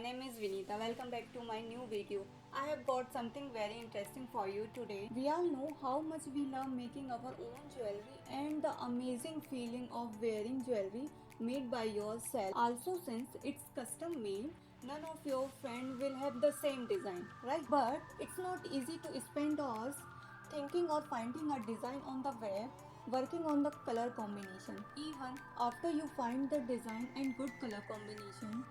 name is Vineeta. Welcome back to my new video. I have got something very interesting for you today. We all know how much we love making our own jewelry and the amazing feeling of wearing jewelry made by yourself. Also, since it's custom made, none of your friends will have the same design, right? But it's not easy to spend hours thinking or finding a design on the web, working on the color combination. Even after you find the design and good color combination,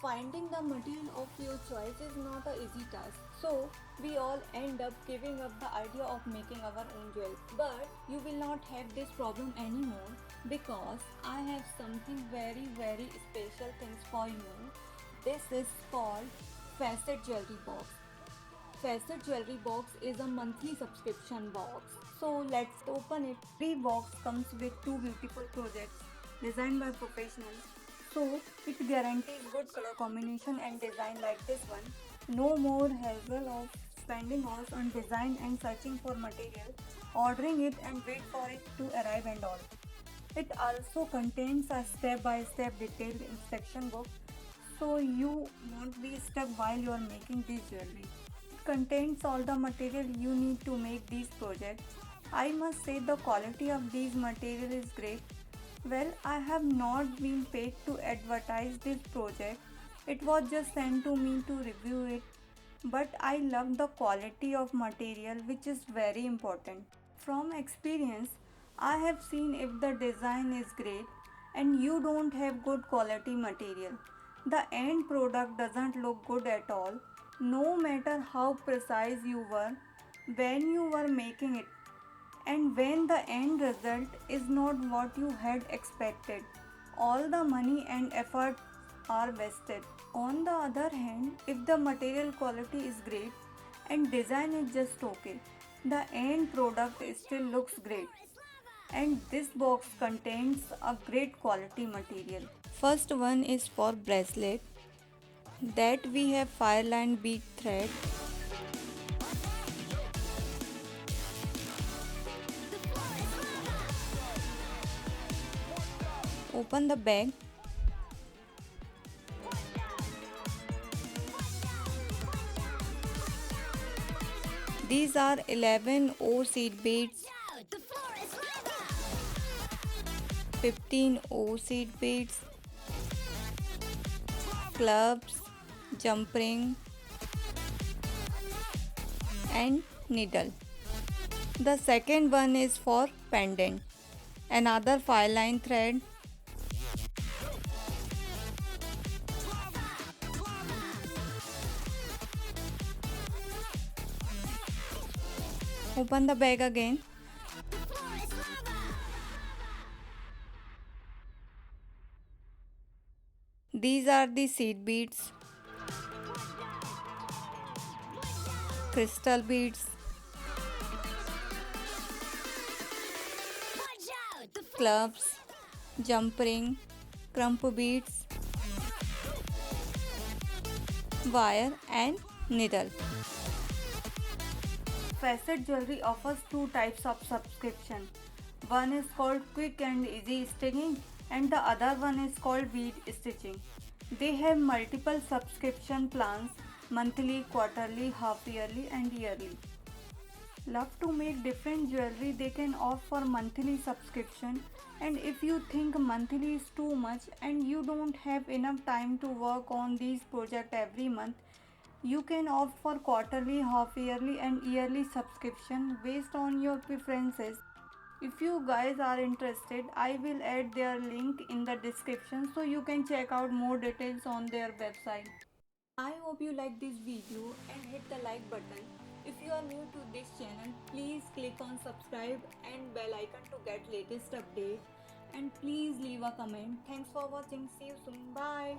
finding the material of your choice is not an easy task. So we all end up giving up the idea of making our own jewelry. But you will not have this problem anymore because I have something very special things for you. This is called Facet Jewelry Box. Facet Jewelry Box is a monthly subscription box. So let's open it. Every box comes with two beautiful projects designed by professionals. So it guarantees good color combination and design like this one. No more hassle of spending hours on design and searching for material, ordering it and wait for it to arrive and all. It also contains a step-by-step detailed instruction book so you won't be stuck while you are making this jewelry. It contains all the material you need to make these projects. I must say the quality of these material is great. Well, I have not been paid to advertise this project. It was just sent to me to review it. But I love the quality of material, which is very important. From experience, I have seen if the design is great and you don't have good quality material, the end product doesn't look good at all, no matter how precise you were when you were making it, and when the end result is not what you had expected, all the money and effort are wasted. On the other hand, if the material quality is great and design is just okay, the end product still looks great. And this box contains a great quality material. First one is for bracelet that we have fireline bead thread. Open the bag. These are 11 O seed beads, 15 O seed beads, clubs, jump ring and needle. The second one is for pendant. Another 5-line thread, open the bag again. These are the seed beads, crystal beads, clubs, jump ring, crump beads, wire and needle. Facet Jewelry offers two types of subscription. One is called Quick and Easy Stitching and the other one is called Bead Stitching. They have multiple subscription plans, monthly, quarterly, half yearly and yearly. Love to make different jewelry, they can opt for monthly subscription, and if you think monthly is too much and you don't have enough time to work on these projects every month, you can opt for quarterly, half yearly and yearly subscription based on your preferences. If you guys are interested, I will add their link in the description so you can check out more details on their website. I hope you like this video and hit the like button. If you are new to this channel, please click on subscribe and bell icon to get latest update. And please leave a comment. Thanks for watching. See you soon. Bye.